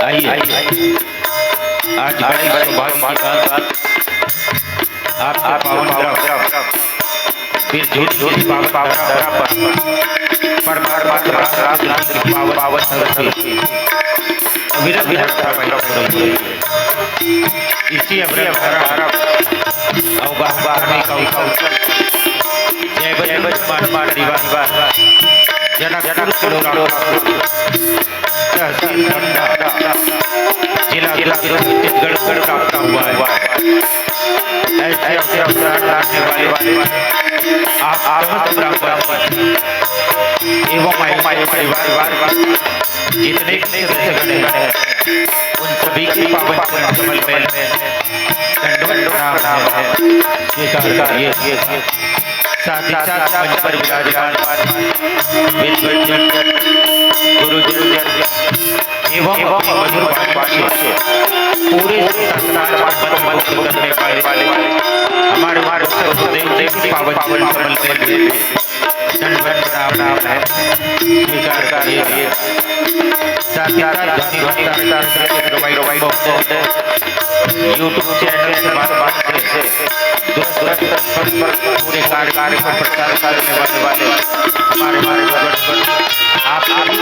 आइए आज बड़ी सौभाग्य की बात आपके पावन फिर झूठ पावन पावन इसी जिला छत्तीसगढ़ प्राप्त हुआ है। ऐसे अवसर लाने वाले आप समस्त ब्राह्मण एवं परिवार जितने सदस्यगण हैं उन सभी की पावन कमल में दंडवत प्रणाम है। स्वीकार करिए। साथ ही साथ मंच पर विराजमान गुरुजन एवं मधुर भाषा पूरे संसार करने वाले हमारे देव की पावन कमल में दंडवत प्रणाम है। स्वीकार करिए। साथ ही साथ यूट्यूब चैनल से बात पूरे कार्य को प्रचार करने वाले हमारे आप पावन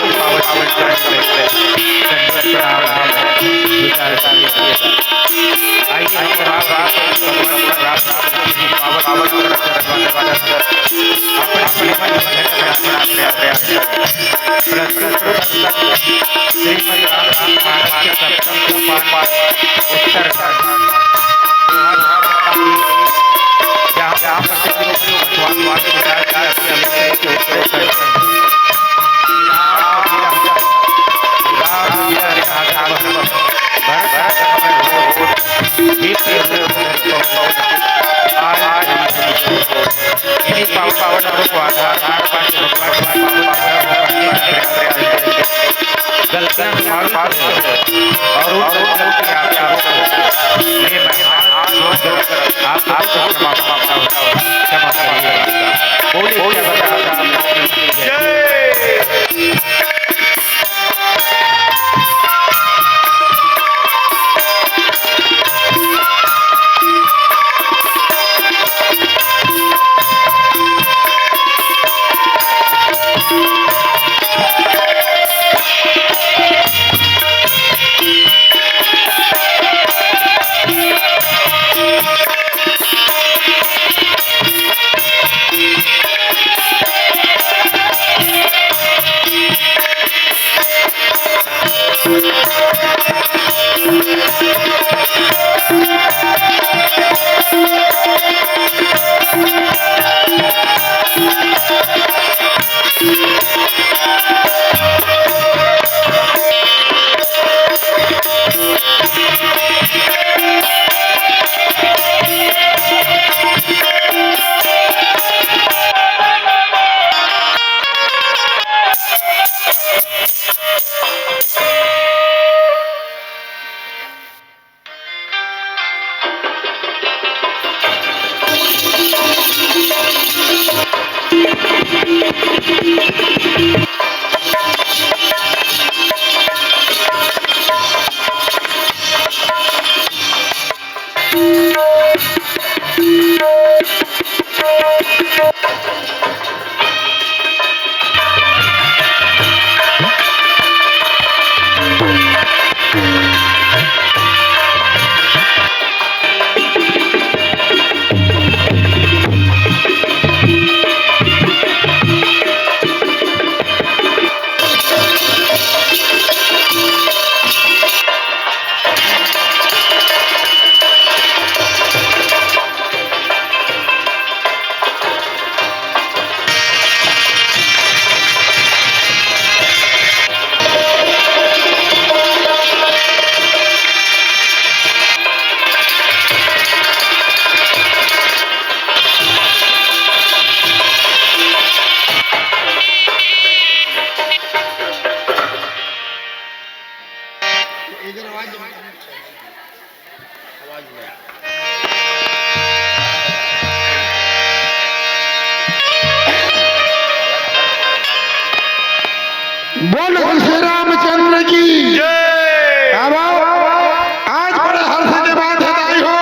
बोल श्री रामचंद्र की अब आज बड़े हर्ष के बाद हदाई हो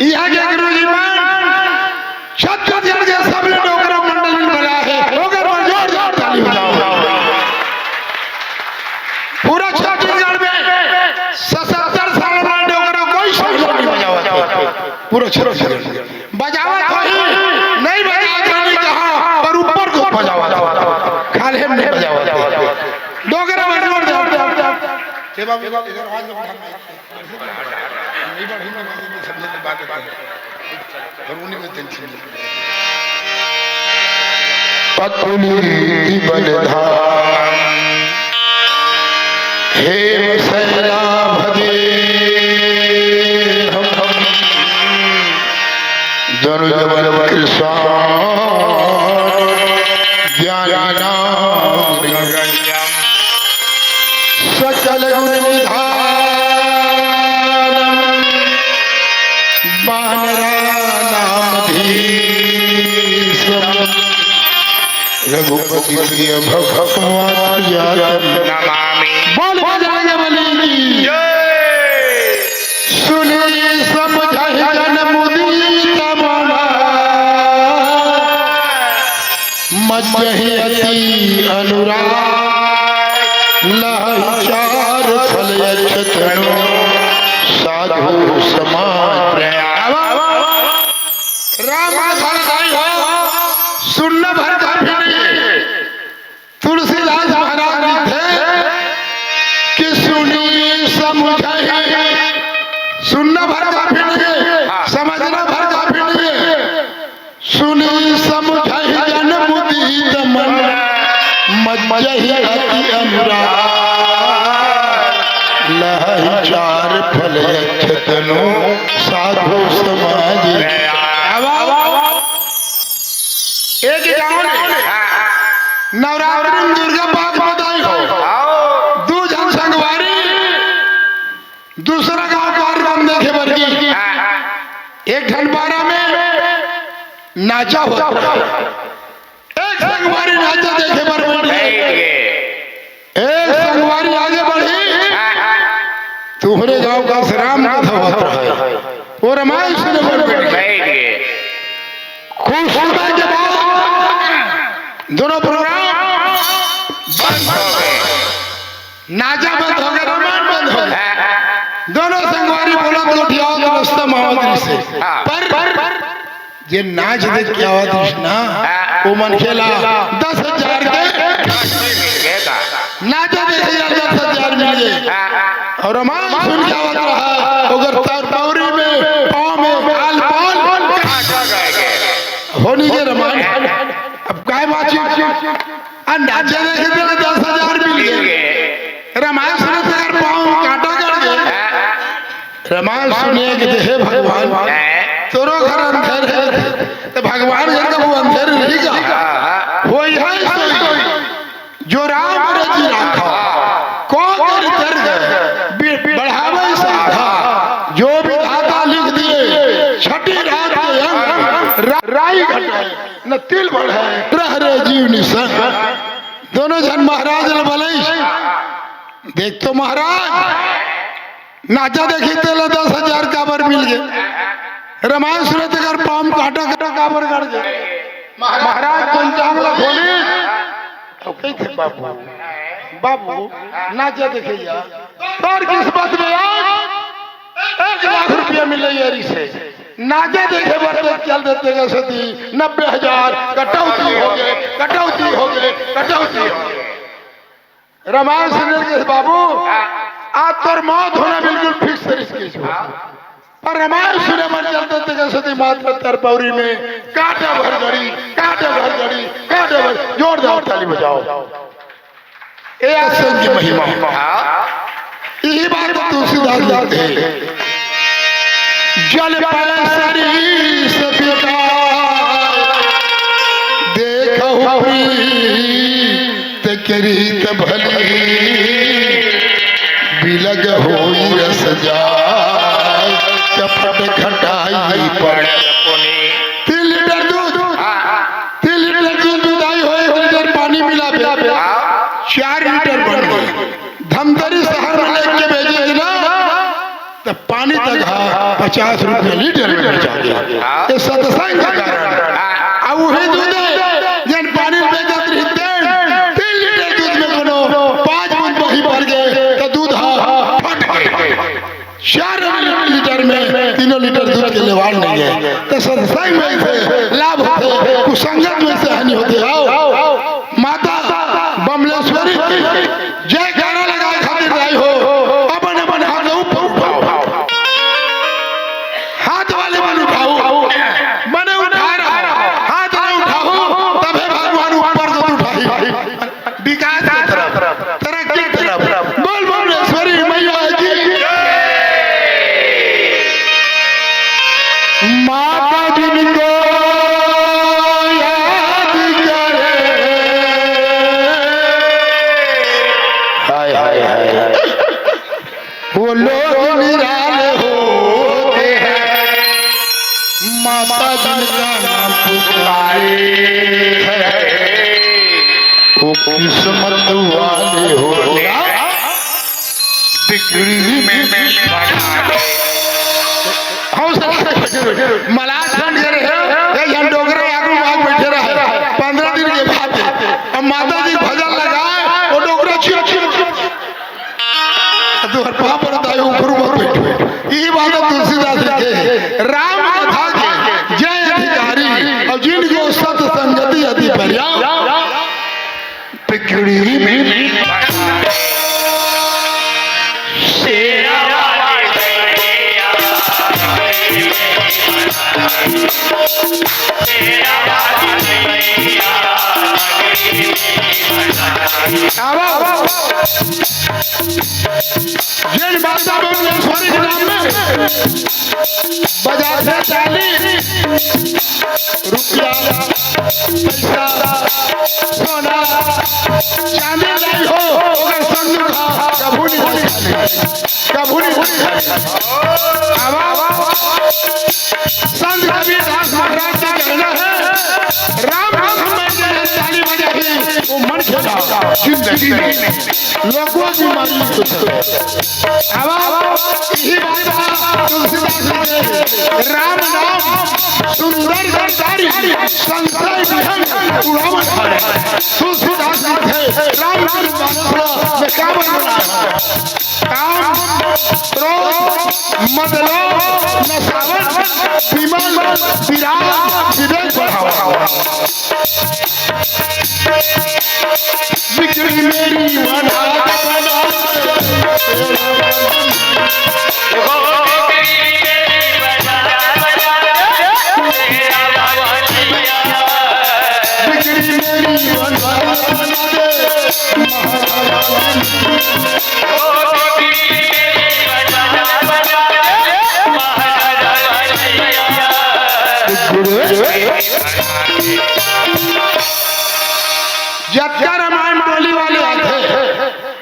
यहाँ के गुरु जी मान छत्तीसगढ़ के सब डोगरा मंडल में बना है डोगर में जोर जोर ताली बजाओ पूरा छत्तीसगढ़ में 77 साल में डोगरा कोई शब्द नहीं बजावा पूरा छत्तीसगढ़ बजावा था ही नहीं बजावा था नहीं कहा पर ऊपर को बजावा था खाली हम नहीं बजावा था डोगरा में जोर जोर इधर आवाज में नहीं बढ़ी में समझने की बात है और उन्हीं में टेंशन पतुली बलधाम हे सैला भदे हम जनु जबल कृष्ण ज्ञाना सकल गुण निधान बानरा नाम धीसम रघुपति प्रिय भगवान नमामि बोल बजरंग बली सुनी समझहि जन मुदित मना मज्जहि अति अनुराग लहचार फल यच्छतनु साधु समाज राम सुनना भर काफी नहीं तुलसीदास महाराज लिखे कि सुनी समझे सुनना भर काफी नहीं समझना भर काफी नहीं सुनी समझे जन मुदित मन मज्जहि अति अनुराग लहचार फल यच्छतनु साधु समाज एक गाँव में नवरात्रि में दुर्गा पाठ बधाई हो दो जन संगवारी दूसरा गांव कार्यक्रम देखे बरगी एक ढंडबारा में नाचा होता एक संगवारी नाचा देखे बर एक संगवारी आगे बढ़ी तुम्हारे गांव का राम कथा होता है वो रामायण सुने बर खूब समय के बाद दोनों प्रोग्राम बंद हो गए नाचा बंद हो गया रामायण बंद हो गया दोनों संगवारी बोला तो उठियाओ दोस्त महावत्री से पर ये नाच देख क्या हुआ कृष्णा वो मन खेला 10,000 के नाचा देखे 10,000 मिल गए और रामायण सुन क्या हुआ रहा अगर तार पौरी में पाँव में आल पाल होनी के रामायण अब काय बात नाचे देखे 10,000 मिल गए रामायण सुने से अगर पाँव कांटा कर गए रामायण सुनिए कि हे भगवान तोरो घर अंधेर है तो भगवान घर का वो अंधेर नहीं का वो यही सोई जो राम रजी राखा को कर बढ़ावे साधा जो भी धाता लिख दिए छठी रात के अंग राई घटाए न तिल बढ़ाए रह रे जीव निसन दोनों जन महाराज ने बोले देख तो महाराज नाचा देखी तेला 10,000 काबर मिल गए रामायण सुने थे कर पाम काटा काटा काबर कर गए महाराज पंचांगला खोली ओके थे बाबू बाबू नाचा देखे या पर किस बात में आज 1 लाख रुपया मिले यारी से नाचा देखे बरते चल देते का सती 90,000 कटौती हो गए कटौती हो गए कटौती हो गए रामायण सुने के बाबू आज तोर मौत होना बिल्कुल फिक्स तरीके से पर रामायण सुने मर चलते थे सती मात्र तर पौरी में काटा भर गड़ी काटा भर गड़ी काटा भर जोरदार ताली बजाओ ए आसन की महिमा यही बात तुलसीदास लिखते हैं जल पर सरीस पिता देखो प्रीत करीत भली बिलग होई रस जाय चपट खटाई पड़ तिल लीटर दूध दूधाई होए 1 लीटर पानी मिला 4 लीटर बन गए पानी तक 50 रुपये लीटर में बेचा गया। ये सत्संग का कारण अब वही दूध जन पानी में बेचत रही 3 लीटर दूध में कोनो 5 बूंद वही भर गए तो दूध फट गए। 4 लीटर में 3 लीटर दूध के लेवाड़ नहीं है। तो सत्संग में से लाभ होते, कुसंगत में से हानि होते। आओ माता बमलेश्वरी जयकारा लगाए खातिर आई हो। अपन अपन हाथ ऊपर उठाओ, हाथ वाले मन उठाओ, मने उठा रहा हाथ न उठाओ तबे भगवान ऊपर को उठाई विकास की तरफ तरक्की की तरफ। बोल बमलेश्वरी मैया की माता जिनको याद करे। हाय हाय हाय वो लोग निराले होते हैं माता जिनका नाम पुकारे है वो किस्मत वाले होते हैं। बिगड़ी में मलाह ठंड करे है ये डोगरा आगू भाग बैठे रहे 15 दिन के बाद अब माता जी भजन लगाए वो डोगरा छिप तो हर पाप पड़ता है ऊपर ऊपर बैठे। ये बात तुलसीदास लिखे राम कथा के जय अधिकारी और जिनको सत संगति अति पर्या बिगड़ी में जिन माता बमलेश्वरी के नाम में बाजार से 40 रुपया पैसा सोना चांदी लाई हो अगर संग कभू नहीं कभू नहीं संत कबीरदास महाराज का कहना है राम ताली बजा ही वो मन खेला जिंदगी में लोगों की मानी राम नाम सुंदर गंधारी संशय विहंग उड़ावन तुलसीदास लिखे राम नाम में क्या बना काम क्रोध मदलोभ नशावन विमल विराग विवेक बढ़ावा। बिगड़ी मेरी बना जत्या रामायण टोली वाले आते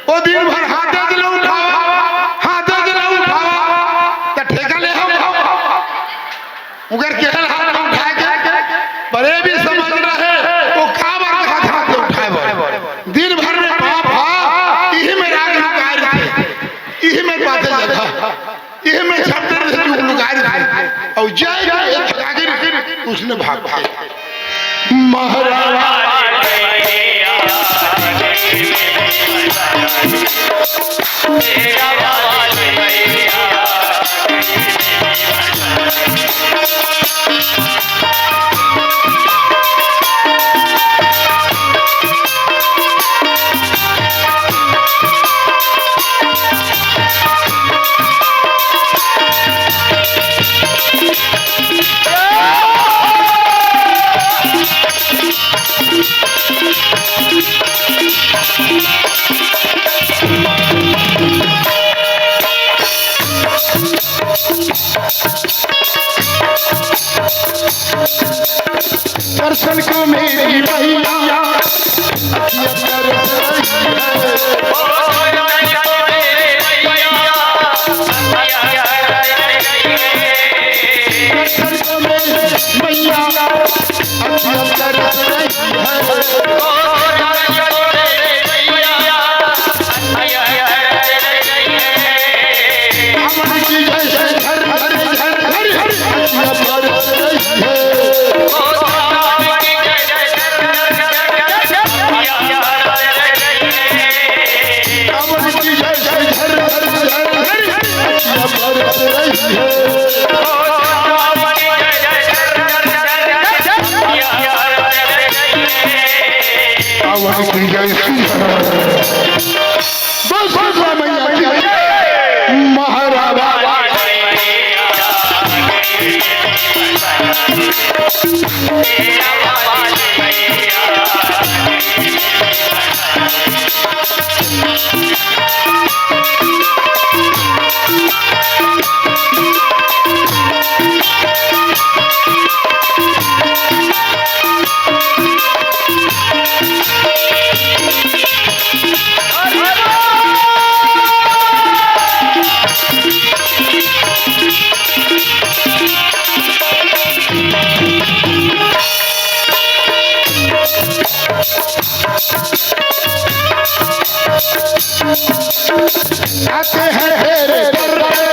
वो दिन भर हाथे दिला उठावा तो ठेका ले हम उगर केहल हाथ उठा के बड़े भी समझ रहे वो का बात हाथ उठाए दिन भर में पाप यही में राग लुगार यही में बातें लगा यही में शब्द लुगार और जय उसने भाग महाराज आते हैं तेरे दर पे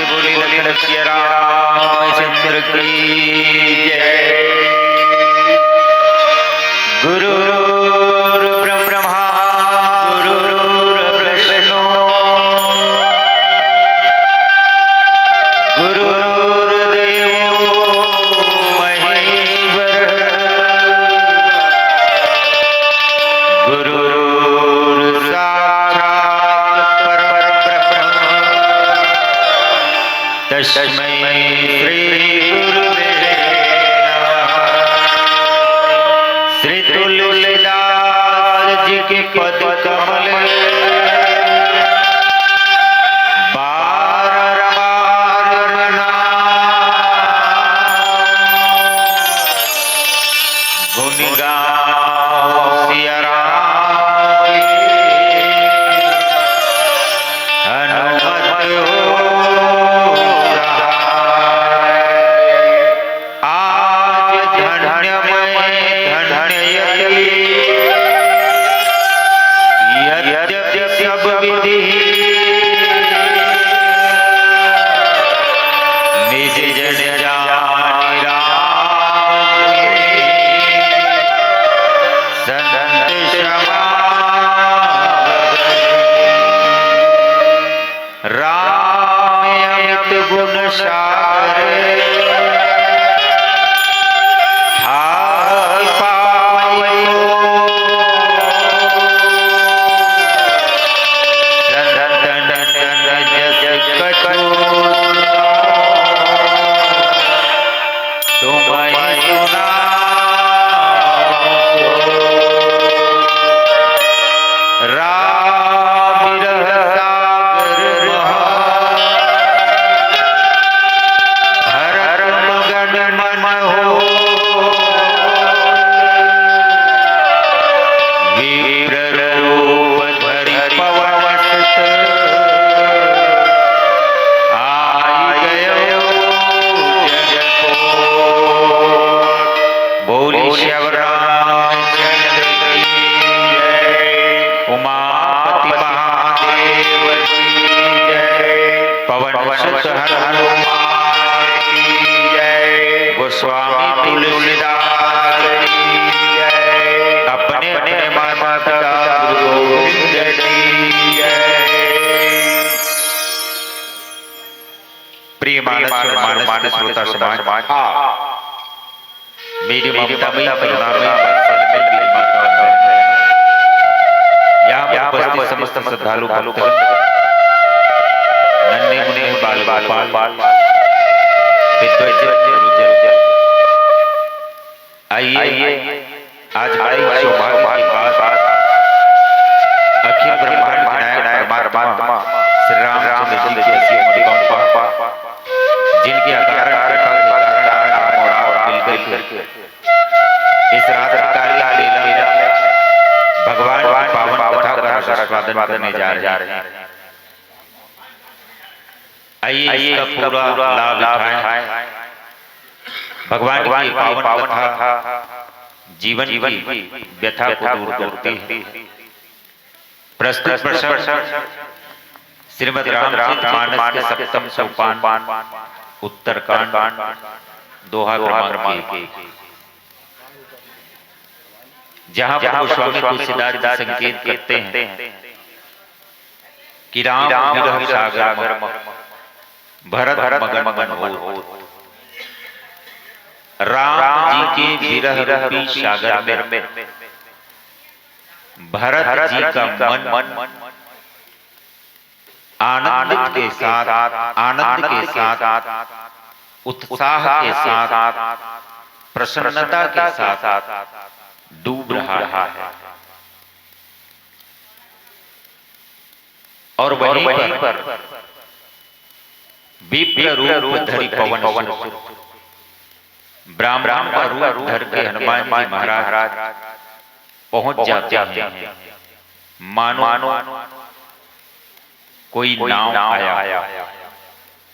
दुनिया की रामचंद्र की जय। गुरु ब्रह्मा गुरु विष्णु गुरुर्देव महेश्वर गुरु साक्षात् परब्रह्म तस्मै श्री गुरुवे नमः। श्री तुलसीदास जी के पद कमल स्वामी तुलसीदास अपने अपने माता पिता गुरु गोविंद की जय। प्रिय मानस श्रोता समाज, मेरी ममतामयी करुणामयी वात्सल्यमयी मेरी माता बहन, यहाँ उपस्थित समस्त श्रद्धालु भक्तगण नन्हे मुने बाल गोपाल विद्वजन गुरुजन। आइए आज बड़ी सौभाग्य की बात अखिल ब्रह्मांड के नायक परमात्मा श्री रामचंद्र जी की असीम अनुकंपा, जिनके अकारण कृपा के कारण आज और आप मिलकर के इस रात्रिकालीन लीला में भगवान की पावन कथा का रसास्वादन करने जा रहे हैं। आइए इसका पूरा लाभ उठाएं। भगवान की पावन कथा जीवन की व्यथा को दूर करती है। प्रस्तुत प्रसंग श्रीमद् रामचरितमानस के सप्तम सोपान उत्तरकांड दोहा क्रमांक 1, जहाँ प्रभु स्वामी तुलसीदास जी संकेत करते हैं कि राम विरह सागर भरत मगन मगन हो। राम जी के विरह रूपी सागर में भरत जी का मन आनंद के साथ उत्साह के साथ प्रसन्नता के साथ डूब रहा है। और वहीं पर विप्र रूप धरि पवन सुत ब्राह्मण का रूप धर के हनुमान जी महाराज पहुंच जाते हैं। मानो कोई नाव आया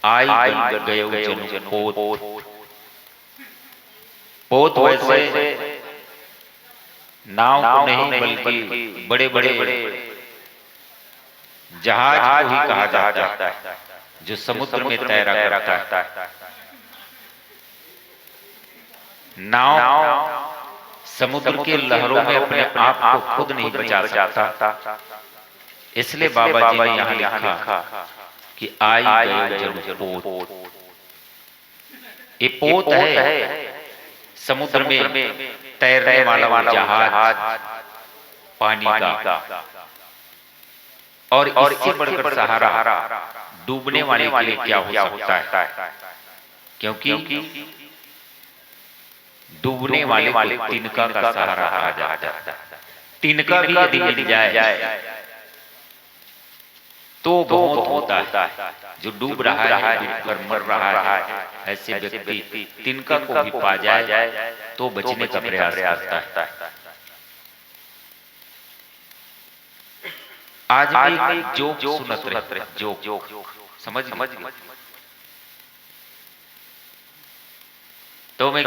आई बन गए जनु पोत वैसे नाव को नहीं बल्कि बड़े बड़े जहाज को ही कहा जाता है जो समुद्र में तैरा करता है। नाव समुद्र के लहरों में अपने आप को खुद नहीं बचा सकता, इसलिए बाबा जी ने यहाँ लिखा कि आई गए जनु पोत। ये पोत है समुद्र में तैरने वाला जहाज पानी का, और इससे बढ़कर सहारा डूबने वाले के लिए क्या हो सकता है, क्योंकि डूबने वाले को तिनका का सहारा कहा जाता है। तिनका भी यदि मिल जाए तो बहुत होता है। जो डूब रहा है, डूबकर मर रहा है, ऐसे व्यक्ति तिनका को भी पा जाए तो बचने का प्रयास करता है। आज भी जोक सुनत रहे, जोक समझ तो मैं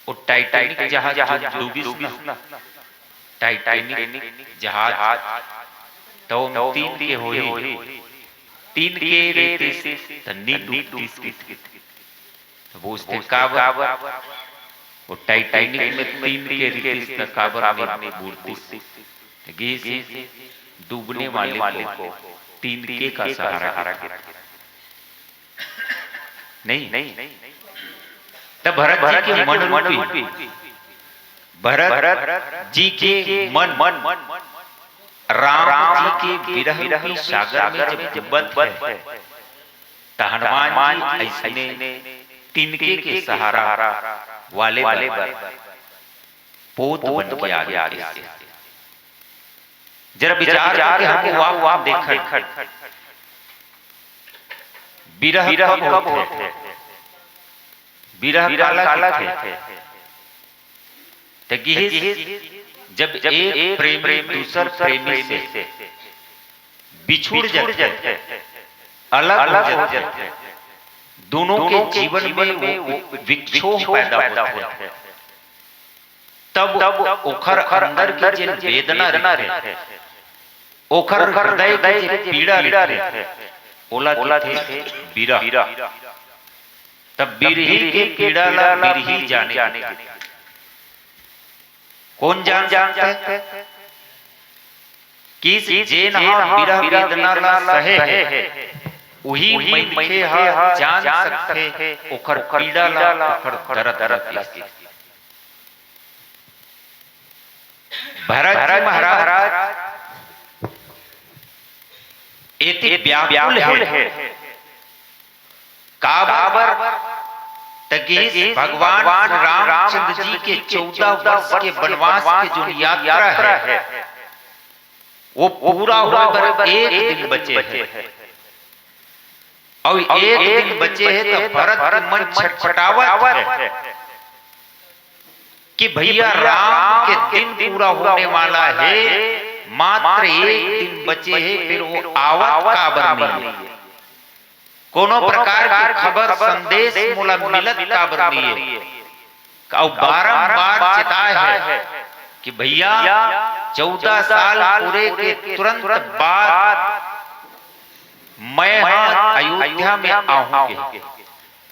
वो टाइटैनिक जहाज डूबी ना, टाइटैनिक जहाज तो 3 के होई 3 के रेती से तन्नी डूबती तो पूछते काबर वो टाइटैनिक में 3 के रेती से काबर में बूढ़ती गी डूबने वाले को 3 के का सहारा नहीं। तब भरत जी के मन रूपी भरत जी के मन राम जी के विरह रूपी सागर में जब बंद है तो हनुमान जी ऐसने तिनके के सहारा वाले पोत बन के आ गया। जरा विचार करके हमको आप देखा विरह कब होते, विरह काला थे जब एक प्रेमी दूसर प्रेमी से बिछुड़ जाते, अलग हो जाते, दोनों के जीवन में विक्षोभ पैदा होता है। तब ओखर अंदर की जो वेदना रहे, ओखर हृदय की जो पीड़ा रहे, ओला थे विरह। तब बिरही के पीड़ा ला बिरही जाने कौन जानता है किस जे नहा विरह वेदना ला सहे वही मनखे हा जान सकते ओखर पीड़ा ला ओखर दर्द। भरत महाराज एति व्याकुल है काबर तक भगवान रामचंद्र जी के 14 वर्ष के वनवास की जो यात्रा है वो पूरा होने पर एक दिन बचे है और एक दिन बचे है तो भरत के मन छटपटावत है कि भैया राम के दिन पूरा होने वाला है, मात्र एक दिन बचे है, फिर वो आवत काबर नहीं है, कोनो प्रकार की खबर संदेश मूला मिलत काबर नहीं है। और बारंबार चिताए है कि भैया 14 साल पूरे के तुरंत बाद मैं अयोध्या में आऊंगी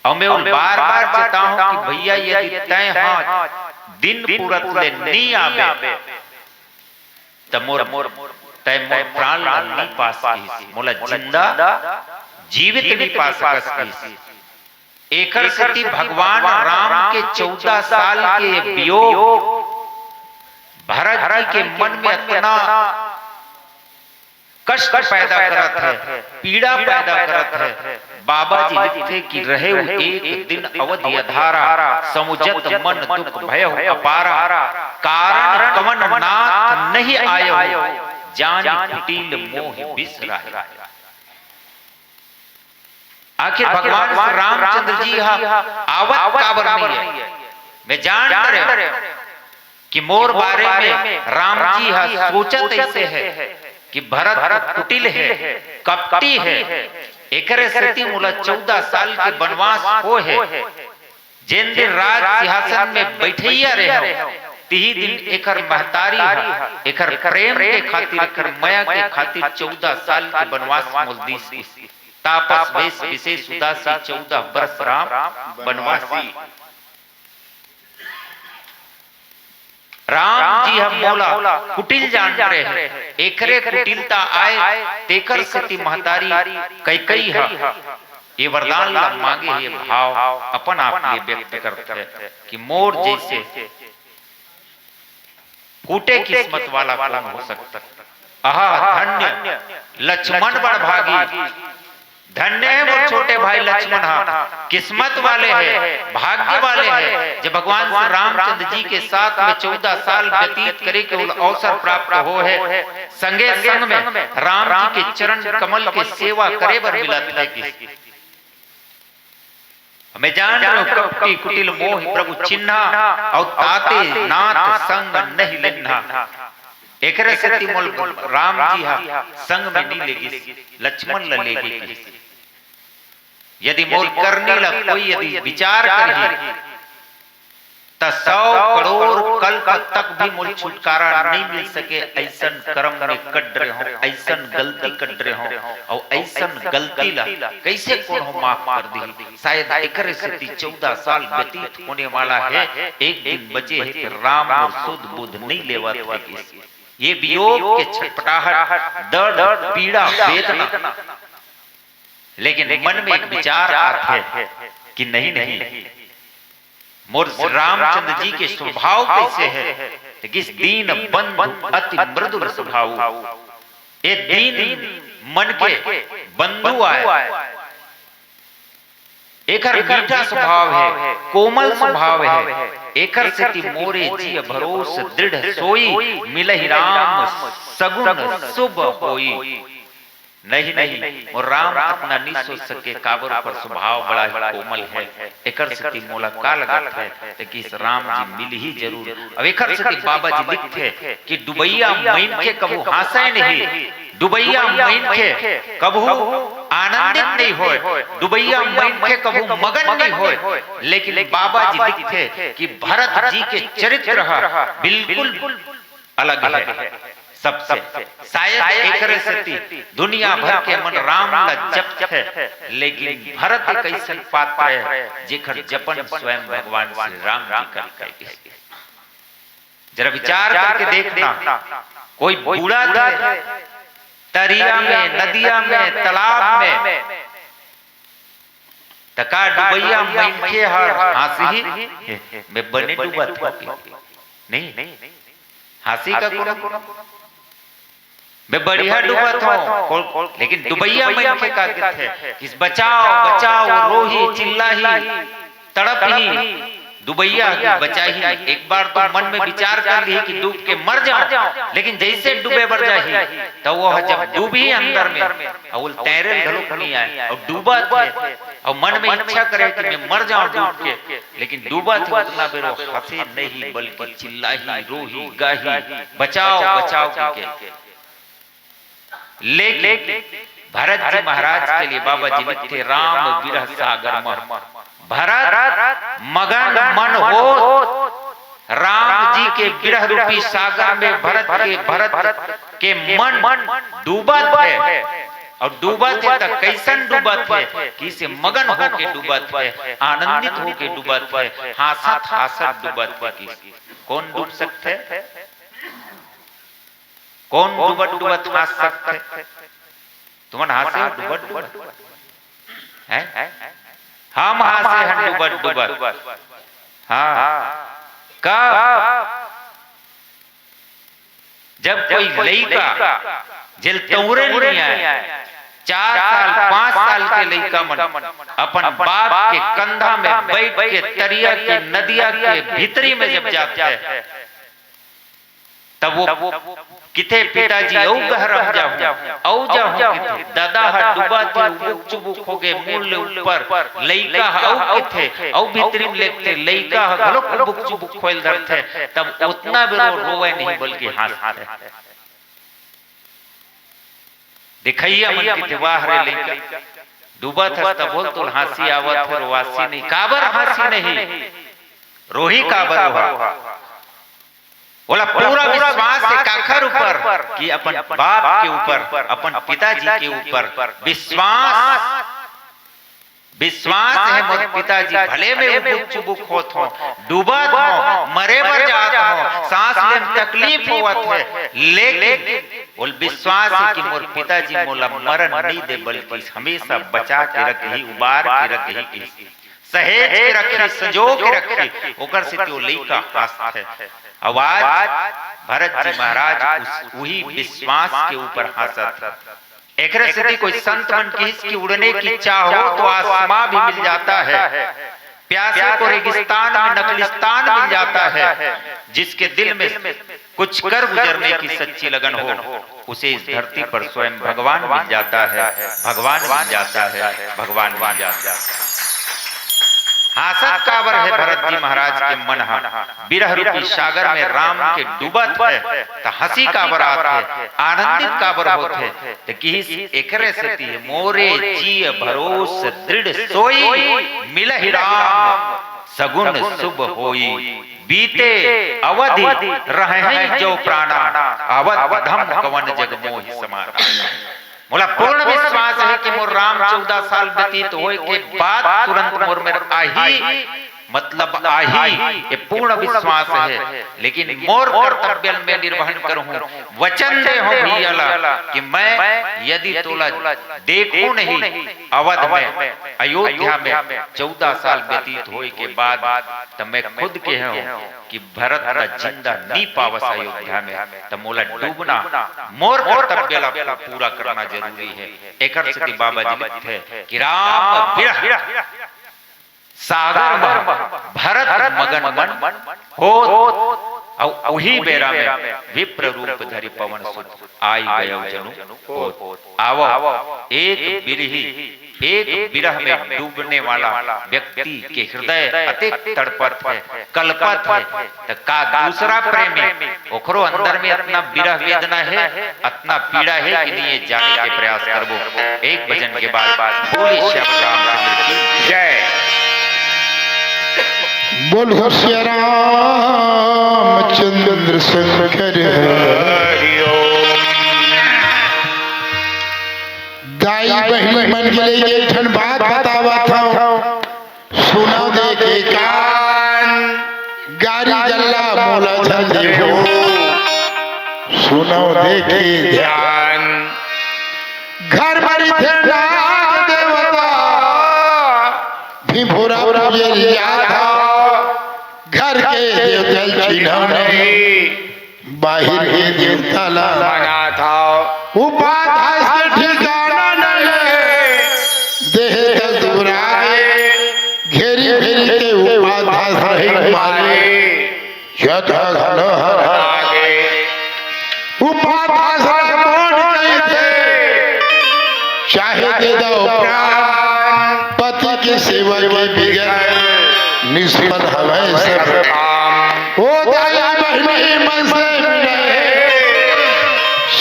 और मैं बार बार चाहता हूं कि भैया यदि तय दिन पूरत ले नहीं आवे तो मोर तय मोर प्राण नहीं पा सकी, मोला जिंदा जीवित नहीं पा सकती। एकर सती भगवान राम के 14 साल के वियोग भरत जी के मन में इतना कष्ट पैदा करत है, पीड़ा पैदा करत है। बाबा जी लिखते कि रहे एक दिन अवधि अधारा, समुझत मन दुख भय अपारा, कारण कवन नाथ नहीं आयो, जान कुटिल मोह बिसराय। आखिर भगवान रामचंद्र जी आवत काबर नहीं है। मैं जान रहे कि मोर बारे में राम जी सोचत ऐसे है कि भरत कुटिल है, कपटी है, एकरे सती मूला 14 साल के वनवास हो है, जिन दिन राज सिंहासन में बैठैया रहे तिही दिन एकर महतारी एकर प्रेम के खातिर, एकर माया के खातिर 14 साल के वनवास मोल तापस वेश विशेष उदासी 14 वर्ष राम वनवासी। राम जी हम मोला कुटिल जान रहे हैं, एकरे कुटिलता आए तेकर सती महतारी कई है ये वरदान ला मांगे ये भाव अपन आप लिए व्यक्त करते हैं कि मोर जैसे फूटे किस्मत वाला कौन हो सकता। आहा धन्य लक्ष्मण बड़ भागी, धन्य है वो छोटे भाई लक्ष्मण, किस्मत वाले हैं, भाग्य वाले हैं जब भगवान रामचंद्र जी के साथ में 14 साल व्यतीत करे के अवसर प्राप्त हो है। संगे संग में राम जी के चरण कमल के सेवा करे बर मिलत है। हमें जान रहे हो कपटी कुटिल मोह प्रभु चिन्हा और ताते नाथ संग नहीं लेना। एकरे सती मोल राम जी संग में नहीं लेगी, लक्ष्मण ल लेगी। यदि मोल करने लग कोई यदि विचार करी तो 100 करोड़ कल्प तक भी मोल छुटकारा नहीं मिल सके। ऐसन कर्म में कट रहे हो, ऐसन गलती कट रहे हो और ऐसन गलती ला कैसे कौन हो माफ कर दी। शायद एकर से 14 साल व्यतीत होने वाला है, एक दिन बचे है राम और सुध बुध नहीं लेवत है। ये वियोग के छटपटाहट, दर्द, पीड़ा, वेदना, लेकिन मन में एक विचार आता है कि नहीं मोर रामचंद्र जी के स्वभाव कैसे है कि इस दीन बंधु अति मृदुल स्वभाव, ये दीन मन के बंधु आए, एकर मीठा स्वभाव है, कोमल स्वभाव है। एकर से मोरे जी भरोस दृढ़ सोई, मिलहि राम सगुन शुभ होई। नहीं और राम अपना नहीं सोच सके, काबर पर स्वभाव बड़ा ही कोमल है। एकर से मोला का लगत है कि इस राम जी मिल ही जरूर। अब एकर से बाबा जी लिखते कि डुबैया मैन के कबू हंसे नहीं, डुबैया मैन के कबू आनंदित नहीं होए, डुबैया मैन के कबू मगन नहीं होए। लेकिन बाबा जी लिखते कि भरत जी के चरित्र बिल्कुल अलग है सबसे। शायद एकरे सती दुनिया भर के मन राम ला जप है, लेकिन भरत एक ऐसा पात्र है जेकर जपन स्वयं भगवान श्री राम जी करते हैं। जरा विचार करके देखना, कोई बूढ़ा तरिया में, नदिया में, तालाब में तका डुबैया मैन के हंसी में बने डूबा नहीं हंसी का गुण। मैं बढ़िया डूबत हूँ, लेकिन डुबैया मन के का है किस बचाओ बचाओ रोही चिल्लाही तड़पही डुबैया बचाही। एक बार तो मन में विचार कर ली कि डूब के मर जाओ, लेकिन जैसे डूबे बर जाही तो वो जब डूबी अंदर में और तैरे घलोक नहीं आए और डूबा थे और मन में इच्छा करे कि मैं मर जाऊं डूब के, लेकिन डूबा थे उतना बेरो हंसे नहीं बल्कि चिल्लाही रोही गाही बचाओ बचाओ के। लेकिन भरत जी महाराज के लिए बाबा जी लिखते राम विरह सागर मह भरत मगन मन हो राम जी के विरह रूपी सागर में भरत के मन डूबत है। और डूबत है तो कैसन डूबत है कि इसे मगन होके डूबत है, आनंदित होके डूबत है, हासत हासत डूबत है। कौन डूब सकते है? कौन डूबत डूबत हंस सकते? तुम हंसे डूबत डूबत है? हम हंसे हैं डूबत डूबत। हाँ कब? जब कोई लड़का जेल तौरे नहीं आए, 4 साल 5 साल के लड़का मन अपन बाप के कंधा में बैठ के तरिया के नदिया के भीतरी में जब जाता है तब वो किथे पिताजी औ गहरम जाओ औ जाओ किथे दादा हा डूबा थे उबुक चुबुक हो गए मूल ऊपर लइका औ किथे औ भीतरी में लेते लइका हा गलोक उबुक चुबुक खोल धरते तब उतना भी रोवे नहीं बल्कि हंसते। दिखैया मन किथे वाह रे लइका डूबा था तब बोल तो हंसी आवत है रोवासी नहीं काबर हंसी नहीं रोही काबर हुआ बोला पूरा विश्वास है काखर ऊपर कि अपन बाप के ऊपर अपन पिताजी के ऊपर विश्वास है मोर पिताजी भले में उबुक चुबुक होत हो डूबत हो मरे मर जात हो सांस लेने तकलीफ होवत है, लेकिन बोल विश्वास है कि मोर पिताजी मोला मरण नहीं दे बल्कि हमेशा बचा के रखी उबार के रखी सहेज के रखी संजो के रखी ओकर से तो लइका हंसत है। आवाज भरत जी महाराज वही विश्वास के ऊपर हंसत। एक स्थिति कोई संत मन की उड़ने की इच्छा हो तो आसमां भी मिल जाता है, प्यासे को रेगिस्तान में नकलिस्तान मिल जाता है, जिसके दिल में कुछ कर गुजरने की सच्ची लगन हो उसे इस धरती पर स्वयं भगवान मिल जाता है, भगवान मिल जाता है, भगवान मिल जाता है। हासत काबर है भरत जी महाराज के मन विरह रूपी सागर में राम के डूबत है तो हंसी काबर आत है, आनंदित काबर होत है तो किस एकरे से ती मोरे जी भरोस दृढ़ सोई मिलहि राम सगुन शुभ होई बीते अवधि रहहि जो प्राणा अवध धम कवन जग मोहि समाना। मोला पूर्ण विश्वास है कि मोर राम 14 साल व्यतीत होए के बाद तुरंत मोर में आही मतलब आही ये पूर्ण विश्वास है, लेकिन मोर कर्तव्य में निर्वहन करूं वचन दे हो भी अला कि मैं यदि तोला देखूं नहीं अवध में अयोध्या में 14 साल व्यतीत होए के बाद तब मैं खुद के हूं कि भरत का जिंदा नहीं पावस अयोध्या में तो मोला डूबना मोर कर्तव्य पूरा करना जरूरी है। एक अर्थ बाबा जी लिखते हैं कि राम विरह सागर भरत मगन मन हो वही बेरा में विप्र रूप धरि पवन सुत आई गयो जनु आवो एक बिरही एक विरह में डूबने वाला व्यक्ति के हृदय अतिक तड़पत है कल्पत है तो का दूसरा प्रेमी ओकरो अंदर में अपना विरह वेदना है अपना पीड़ा है कि नहीं जाने के प्रयास करबो। एक भजन के बाद बोली श्याम रामचंद्र की जय। बोलो श्री रामचंद्र शंकर दाई बहनी मन के लिए एक ठन बात बतावा था सुना दे के कान गारी जल्ला मोला झंझे हो सुनो दे के ध्यान घर मरी थे नाग देवता भी भोरा पूजलिया था घर के देवता चिन्ह नहीं बाहर के देवता ला बना था उपाध्याय से ठिकाना नहीं देह तक दुरागे घेरी घेरी के उपाध्याय रही मारे यथा घन हरागे उपाध्याय से मोड़ नहीं थे चाहे दे दो प्राण पति की सेवा के बिगड़ निष्फल हमें सब हो दाई बहनी मन से मिले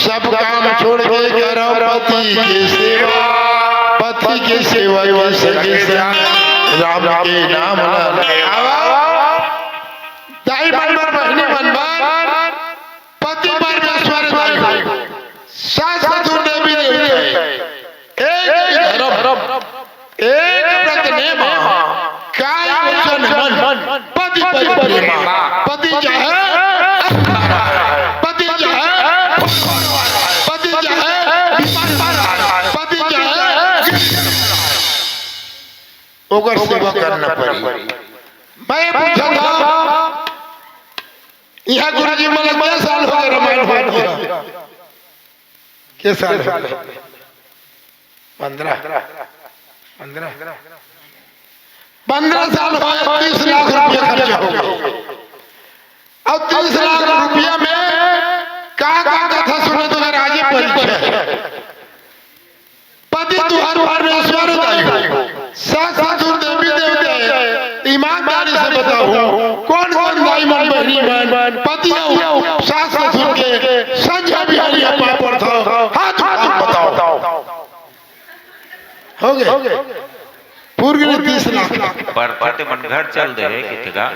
सब काम छोड़ के करो पति की सेवा पति की सेवा के सगे राम के नाम दाई बहनी मन पति परमेश्वर सास ससुर देवी देवते एक धर्म एक व्रत नेम काय वचन मन पति प्रेमा पति चाहे पति चाहे पति चाहे पति चाहे ओकर सेवा करना पड़ी। मैं पूछा था यहाँ गुरुजी मतलब 10 साल हो गए रामायण हो गया के साल हो गए 15 साल हो गए 30 लाख रुपया खर्चा हो गया। अब 30 लाख रुपया में कहा कथा सुने तो राजी परीक्षा पति तुहार परमेश्वर सास ससुर देवी देवते ईमानदारी से बताओ कौन कौन दाई मन बहनी मन पति सास ससुर के संजय बिहारी पापड़ था हाथ बताओ हो गए पूर्व 30 लाख बरपाते मन घर चल दे कितगा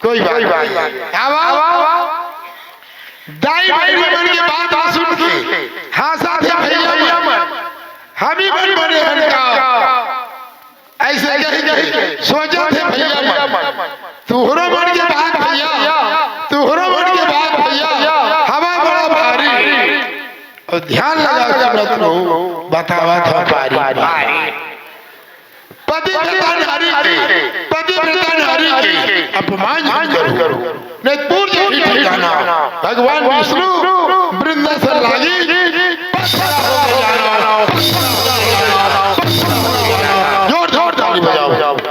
कोई बात दाई बहनी मन के बात सुन के हाँ साथ भैया हम ही बड़े हैं का ऐसे कहीं सोचा थे भैया तुहरो मन के बात भैया तुहरो मन के बात भैया हवा बड़ा भारी और ध्यान लगा सुनत रहो बतावा था पारी पति व्रता नारी के अपमान करो नहीं पूर्ण ठिकाना भगवान विष्णु वृंदावन लागी जोर जोर ताली बजाओ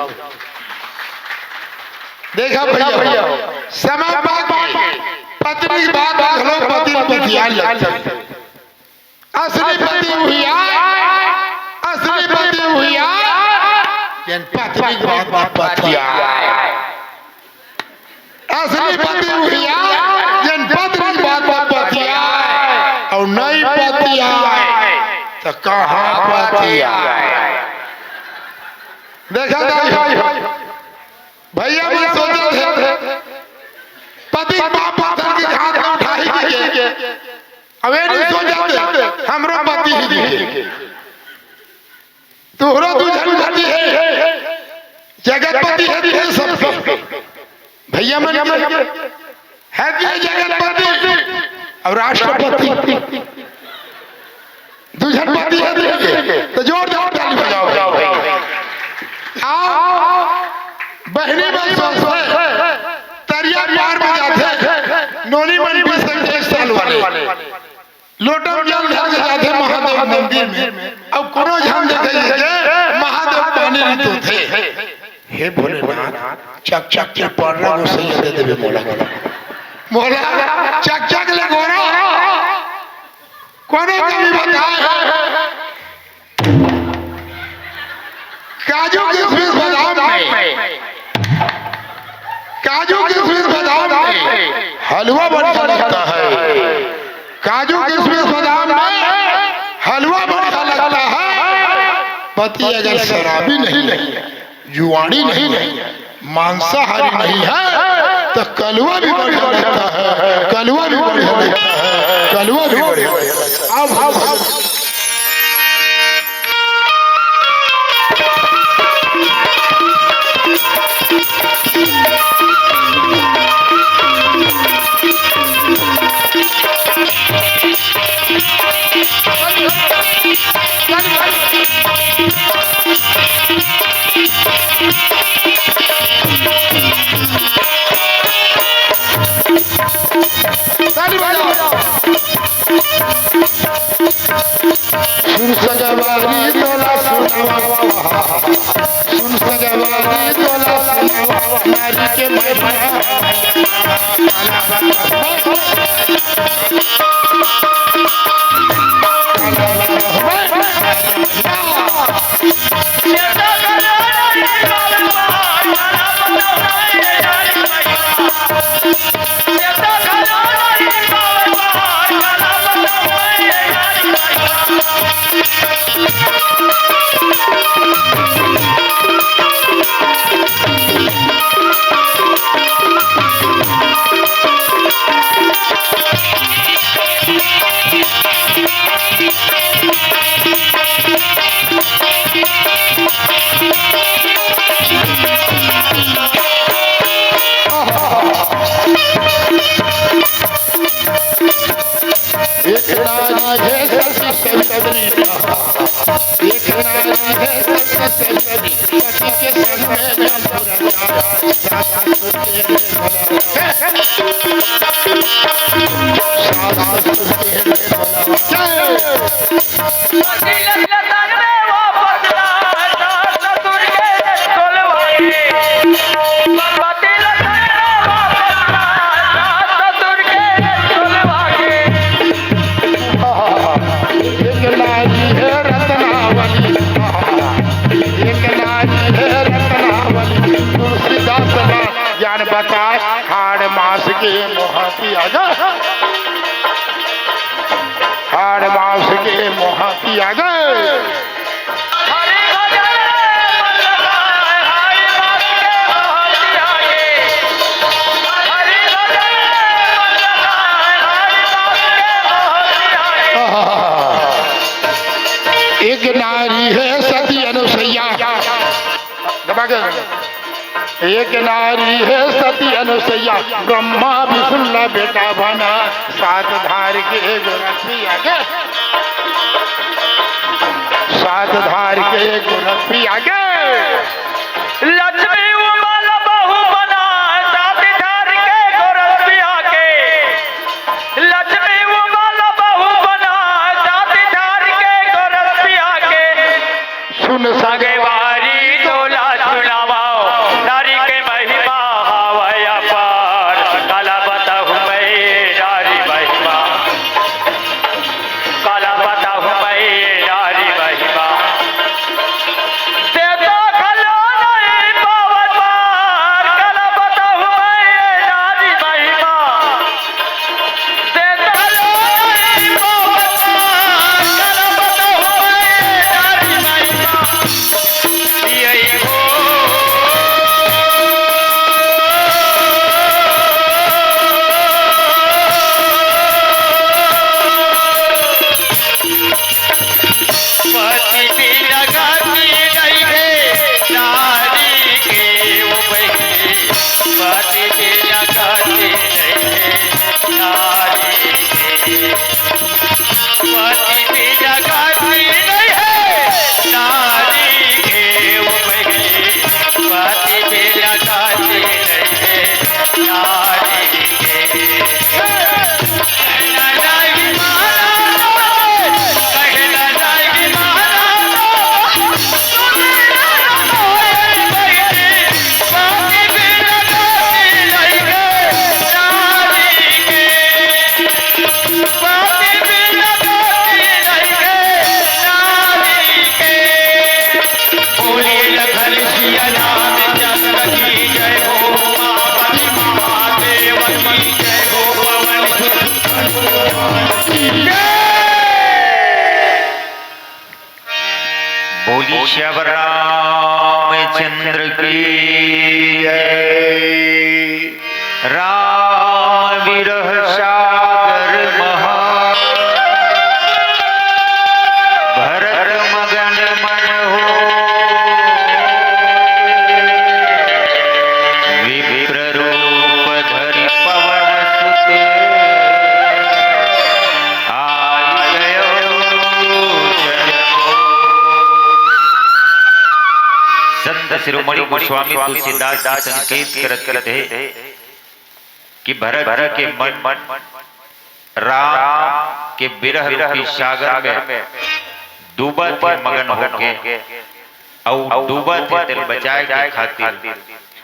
देखा भैया समय पत्नी की बात लो पति पतिया असली पति हुआ असली पति हुआ जन पत्नी की बात पतिया असली पति हुआ जन पत्नी की बात पतिया और नहीं पतिया तो कहाँ पतिया देखा भैया मैं सोचा थे पति बाप पत्थर के हाथ में उठाई के अब ये नहीं सोचा थे हमरो पति ही दिखे तोहरो दूसरा पति है जगतपति है सब भैया मन है जगतपति और राष्ट्रपति दूसरा पति है तो जोर जोर ताली बजाओ आओ बहनी बस तरिया पार में जाते नोनी मनी भी संग 1 साल वाले लोटम जल धर जाते महादेव मंदिर में अब कोनो झाम देखे महादेव पानी ऋतु थे हे भोलेनाथ चक चक के पड़ना वो सही दे देवे मोला चक चक ले गोरा कोनो कभी बताए काजू किशमिश बादाम में काजू किशमिश बादाम में हलवा बढ़िया लगता है काजू किशमिश बादाम में हलवा बढ़िया लगता है पति अगर शराबी नहीं है जुआनी नहीं है मांसाहारी नहीं है तो कलवा भी बढ़िया लगता है कलवा भी बढ़िया लगता है कलवा भी बढ़िया अब ताली बजाओ। सुनावा सुन सजवारी तोला सुनावा नारी के महिमा हाड़ मास के मोहती आगा हाड़ मास के मोहती आगा एक नारी है सती अनुसैया एक नारी है सती अनुसैया ब्रह्मा विष्णु बेटा बना सात धार के गोरखिया के सात धार के गोरखिया के लक्ष्मी उमल बहु बना सात धार के गोरखिया के लक्ष्मी उमल बहु बना सात धार के गोरखिया के सुन सगे वारी तोला सुनावा नारी के महिमा हवय अपार काला बताहु मैं नारी महिमा काला बताहु मैं नारी महिमा देवता खलो नहीं पावन पार काला बताहु मैं नारी महिमा देवता खलो नहीं पावन पार काला बताहु मैं नारी महिमा यही हो पति भी लगाती नहीं है नारी के वो बही पति भी लगाती नहीं है नारी के पति भी लगाती नहीं है नारी के वो बही पति भी लगाती नहीं है नारी के बोली शिव रामचंद्र की जय। राम विरह सागर महा भरत मगन मन हो विप्र रूप धरि पवन सुत आई गयो संत शिरोमणि गोस्वामी तुलसीदास जी संकेत करते हैं कि भरत के मन राम के विरह रूपी सागर में डूबत थे मगन होके और डूबत थे तिल बचाए के खातिर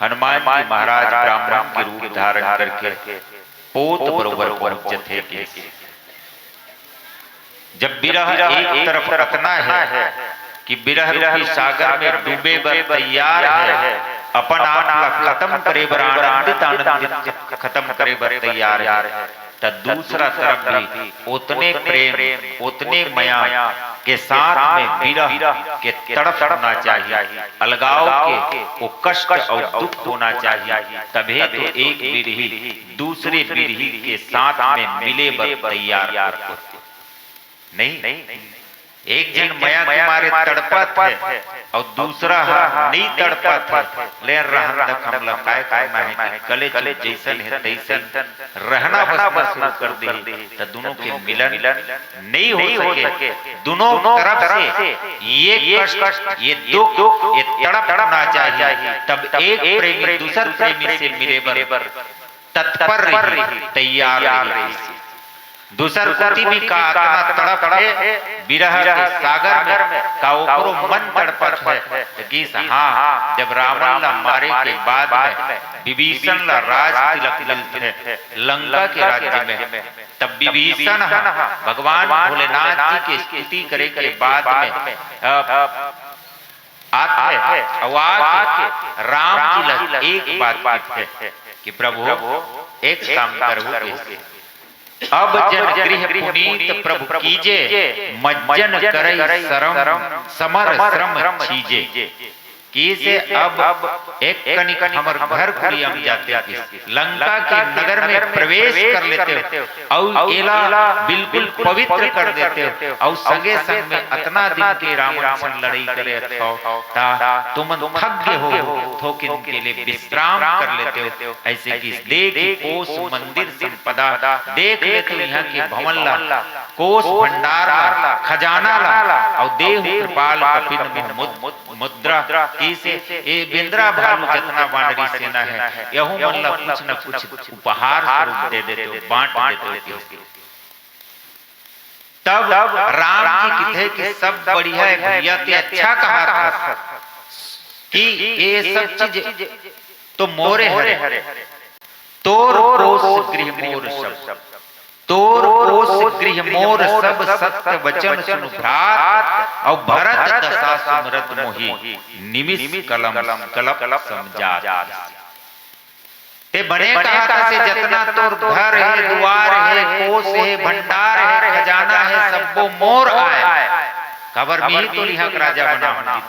हनुमान जी महाराज ब्राह्मण के रूप धारण करके पोत बरोबर पहुंचते थे। जब विरह एक तरफ रखना है कि विरह रूपी सागर में डूबे बर तैयार है, अपन आप खत्म करे बर आनंदित खत्म करे बर तैयार है, तो दूसरा तरफ भी उतने प्रेम उतने माया के साथ में विरह के तड़पना चाहिए, अलगाव के वो कष्ट और दुख होना चाहिए, तभी तो एक विरही दूसरे विरही के साथ में मिले बर तैयार नहीं। एक जन माया के मारे तड़पत है और दूसरा नहीं तड़पत है, ले रहन हम लकाय करना है कि गले जैसन है तैसन रहना बस शुरू कर दे, तो दोनों के मिलन नहीं हो सके। दोनों तरफ से ये कष्ट ये दुख ये तड़पना चाहिए, तब एक प्रेमी दूसर प्रेमी से मिले बर तत्पर रही, तैयार रही। दूसर कुटी भी का आत्मा तड़प है विरह के सागर में का ओकरो मन तड़पत है कि हाँ जब रावण ला मारे के बाद में विभीषण ला राज तिलक मिलते है लंका के राज्य में, तब विभीषण भगवान भोलेनाथ जी की स्तुति करे के बाद में आते हैं राम जी ला एक बात है कि प्रभु एक काम करो, अब जन गृह पुनीत प्रभु कीजे मज्जन करई शरम समर श्रम छीजे, कीसे अब एक कनिक हमर घर खुली हम जाते लंका के नगर में प्रवेश कर लेते हो और एला बिल्कुल पवित्र कर देते हो और संगे संग में अतना दिन के रावण से लड़ाई करे तुम थक हो थोकिन के लिए विश्राम कर लेते हो। ऐसे कि देख कोष मंदिर संपदा देख लेते हो, यहाँ के भवन ला कोष भंडार ला खजाना ला और देव कृपाल कपिन मुद्रा से ए बिंद्रा भालू जितना वानरी सेना है यहू मन ला कुछ न कुछ उपहार स्वरूप दे देते हो, बांट देते हो। तब राम जी कहते कि सब बढ़िया है भैया, ते अच्छा कहा था कि ये सब चीज तो मोरे हरे तोर कोस गृह मोर सब, तोर कोस गृह मोर सब सत्य वचन सुनु भ्रात और भरत दशा सुमरत मोहि निमिष कलम कलप समझात। ते बने कहा था से जितना तोर घर है द्वार है कोस है भंडार है खजाना है सबको मोर आए, खबर भी तो यहाँ राजा बना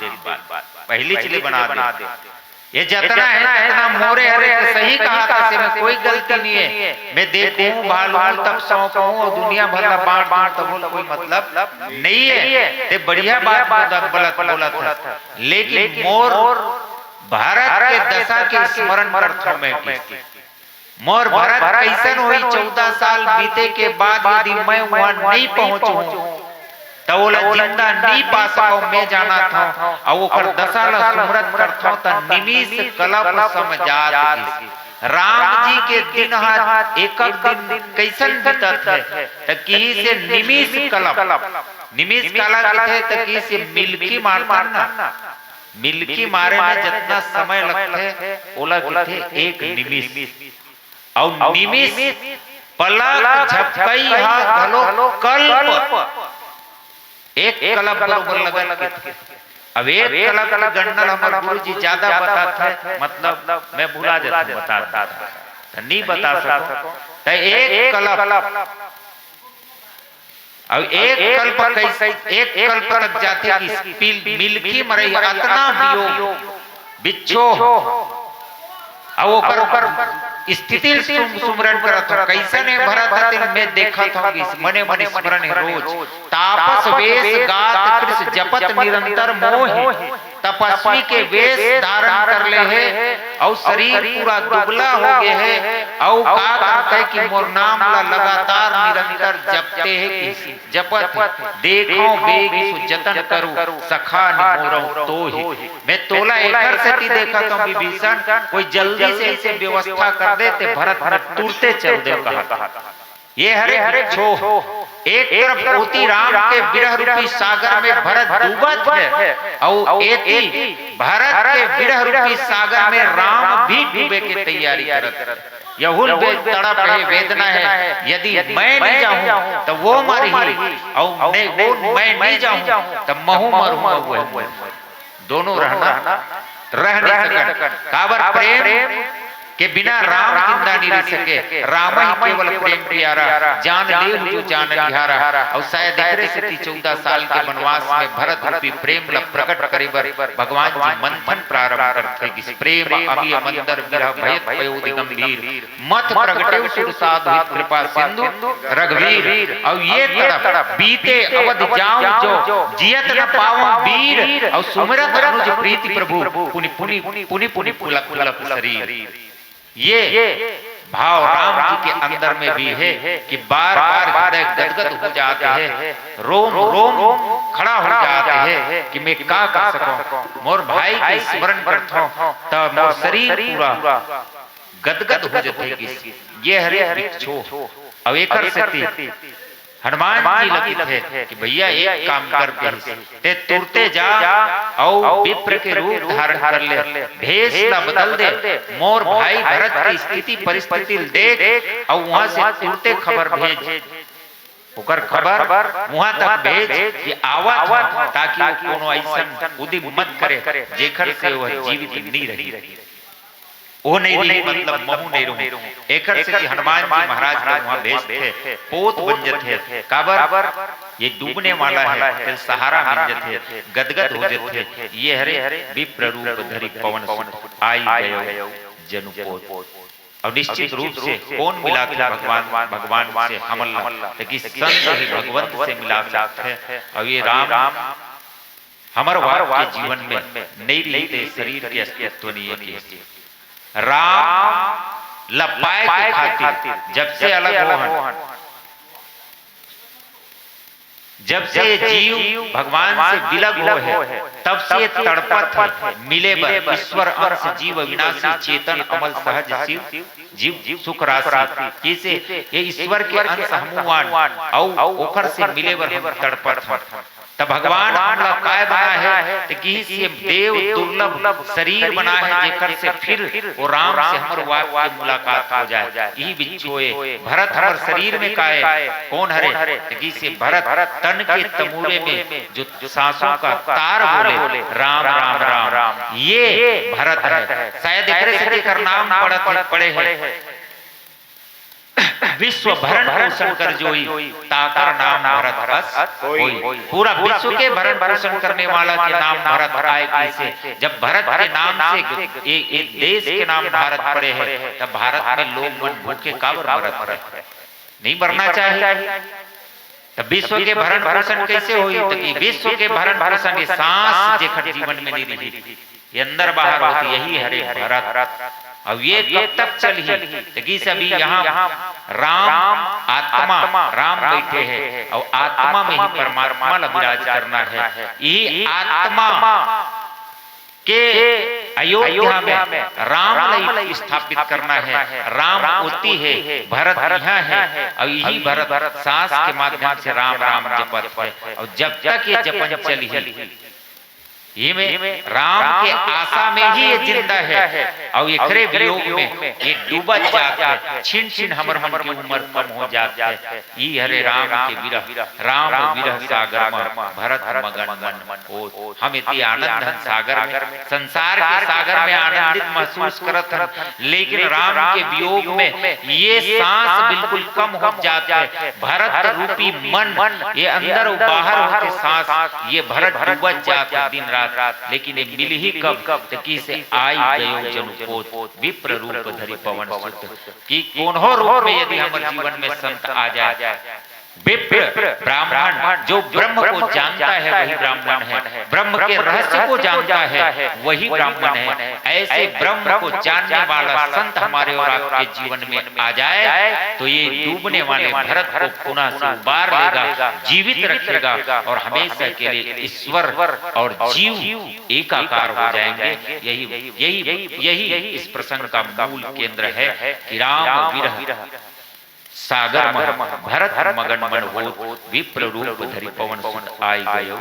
पहली चले बना दे, ये जितना है ना इतना मोरे हरे के सही कहा था से में कोई गलती नहीं है, मैं देखूं भालू तब सौंपूं और दुनिया भर ला बांट तो बोल कोई मतलब नहीं है, ते बढ़िया बात बोला था, लेकिन मोर भारत के दशा के स्मरण करता मैं की मोर भारत कैसन हुई 14 साल बीते के बाद यदि मैं वहां नहीं पहुंचूं तो जिंदा नहीं पा सको मैं जाना था और ओकर दशा ला सुमरत करता त निमिष कलप समझात। राम जी के दिन एक दिन कैसन बीतत है त की से निमिष काला कहते त की से मिल्की मारता ना, मिल्की मारे में जितना समय लगते ओला कहते एक निमिष और निमिष पलक झपकई हा घलो कल्प एक कलप बरोबर लगा के। अब एक कलप गणना हमारे गुरु जी ज्यादा बताते हैं, मतलब मैं भुला जाता हूँ बताता नहीं बता सको तो एक कलप अब एक कल्प कैसे एक कल्प लग जाते कि मिल्की मरई अतना बियो बिच्छो अब ओकर स्थिति सुमरण करत हो कैसन है भरत दिन में देखा था कि मने मने स्मरण है रोज तापस वेश गात कृष्ण जपत निरंतर मोह तपस्वी के वेश धारण कर ले है और शरीर पूरा दुबला हो गए है और का करता है कि मोर नाम ला लगातार निरंतर जपते है कि जपत देखो बेग जतन करूं सखा निमोरं तो ही मैं तोला एकर से ती देखा तो विभीषण कोई जल्दी से इसे व्यवस्था कर देते भरत तुरते चल दे कहा ये हरे छो एक तरफ ओती राम के विरह रूपी सागर में भरत डूबत है और एती भरत के विरह रूपी सागर में राम भी डूबे की तैयारी करत। यहुल तड़प है, वेदना है, यदि मैं नहीं जाऊं तो वो मरी और वो मैं नहीं जाऊं तो महू मरूंगा। दोनों रह नहीं सकन। काबर प्रेम के बिना राम जिंदा नहीं रह सके। राम ही केवल प्रेम प्यारा, जान ले जो जान निहारा। और शायद एकरे से 14 साल के वनवास में भरत रूपी प्रेम ला प्रकट करे बर भगवान जी मंथन प्रारंभ करते कि प्रेम अभी मंदर विरह भयत पयोधि गंभीर मत प्रगटे सुर साधु कृपा सिंधु रघुवीर। और ये तड़प बीते अवध जाऊं जो जियत न पाऊं वीर। और सुमिरत अनुज प्रीति प्रभु पुनि पुनि पुनि पुनि पुलक पुलक शरीर। ये भाव राम जी के अंदर में भी है कि बार बार हृदय गदगद हो जाते हैं, रोम रोम खड़ा हो जाते हैं कि मैं क्या कर सकूं। मोर भाई के स्मरण करता हूं तब मोर शरीर पूरा गदगद हो जाते। ये हरे भिक्षु अब एकर से हनुमान जी लगित है कि भैया एक काम करते ते तुरते जा और विप्र के रूप धारण कर ले, भेष न बदल दे, मोर भाई भरत की स्थिति परिस्थिति देख और वहां से तुरते खबर भेज। ओकर खबर वहां तक भेज कि आवत ताकि वो कोनो ऐसा उदिम मत करे जेकर से वह जीवित नहीं रही। वो नहीं रही मतलब महू नहीं रहूं। एकर से कि हनुमान जी महाराज ने वहां भेज थे, पोत बंजत है, काबर ये डूबने वाला है, फिर सहारा मिल जाते, गदगद हो जाते। ये हरे विप्र रूप धरि पवन सुत आई गयो जनु पोत। और निश्चित रूप से कौन मिला था भगवान से हमला कि संत ही भगवंत से मिला सकते हैं। और ये राम हमर वाक के जीवन में नहीं रहते, शरीर के अस्तित्व नहीं है। राम लपाए के खातिर जब से अलग होहन, जब से जीव भगवान से विलग हो है तब से तड़पत है मिले बर ईश्वर अंश जीव विनाशी चेतन अमल सहज शिव जीव सुख राशि। जैसे ये ईश्वर के अंश हमुआन और ओखर से मिले बर हम तड़पत हैं। तब भगवान हमला काय बना है कि से देव दुर्लभ शरीर बना है जेकर से फिर वो राम से हमर वाक की मुलाकात हो जाए। यही बिच्छोए भरत हमर शरीर में काय कौन हरे कि से भरत तन के तमूरे में जो सांसों का तार बोले राम राम राम राम, ये भरत है। शायद एकरे से लेकर नाम पड़े हैं विश्व भरण पोषण कर जोई ताकर नाम भरत अस होई। पूरा विश्व के भरण पोषण करने वाला के नाम भरत आए कैसे। जब भरत के नाम से एक देश के नाम भारत पड़े हैं तब भारत में लोग मन भूखे काबर मरत है, नहीं मरना चाहिए। तब विश्व के भरण पोषण कैसे हुई तो कि विश्व के भरण पोषण सांस जेखर जीवन में नहीं रही, ये अंदर बाहर होती, यही हरे भरत। अब ये कब तक चली कि सभी यहाँ राम आत्मा राम बैठे हैं और आत्मा में ही परमात्मा विराज करना है। यही आत्मा के अयोध्या में राम स्थापित करना है। राम होती है, भरत यहाँ है और यही भरत सांस के माध्यम से राम राम जपत है। और जब तक ये जपन चली है ये में राम के आशा में ही ये जिंदा है और ये खरे वियोग में ये डूबत जाता है। छिन छिन हमर मन की उम्र कम हो जाता है। ये हरे राम के विरह राम विरह सागर में भरत मगन मन ओ हम इतनी आनंद सागर में संसार के सागर में आनंदित महसूस करत हैं, लेकिन राम के वियोग में ये सांस बिल्कुल कम हो जाता है। भरत रूपी मन ये अंदर और बाहर होके सांस ये भरत डूबत जाता है दिन रात। लेकिन ये मिल ही कब कि से आई गयो जनुपोत विप्र रूप धरि पवन सुत। कि कोन्हो रूप में यदि हमारे जीवन में संत आ जाए, विप्र ब्राह्मण जो ब्रह्म को जानता है वही ब्राह्मण है, ब्रह्म के रहस्य को जानता है वही ब्राह्मण है। ऐसे ब्रह्म को जानने वाला संत हमारे और आपके जीवन में आ जाए तो ये डूबने वाले भरत को पुनः से उबार लेगा, जीवित रखेगा और हमेशा के लिए ईश्वर और जीव एकाकार हो जाएंगे। यही इस प्रसंग का मूल केंद्र है कि राम विरह सागर भरत मगन मन हो विप्र रूप धरि पवन सुत आई गयो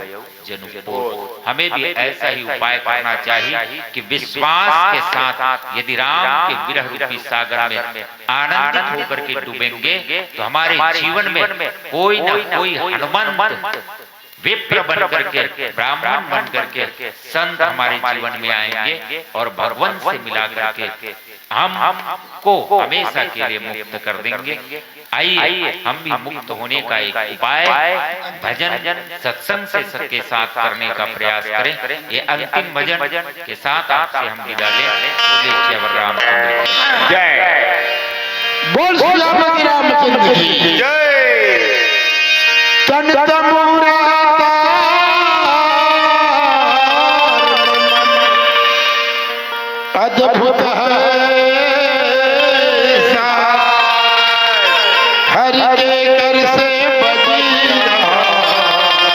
जनु पोत। हमें भी ऐसा ही उपाय करना चाहिए कि विश्वास के साथ यदि राम के विरह रूपी सागर में आनंदित होकर के डूबेंगे तो हमारे जीवन में कोई न कोई हनुमंत विप्र बन करके ब्राह्मण बन करके संत हमारे जीवन में आएंगे और भगवान से मिला करके हमको हमेशा के लिए मुक्त कर देंगे। आइए हम भी मुक्त होने का एक उपाय भजन सत्संग से सबके साथ करने का प्रयास करें। ये अंतिम भजन के साथ आपसे हम विदा लें। बोले श्री रामचंद्र की जय। बोल श्री रामचंद्र की जय। तन तमुरा अद्भुत है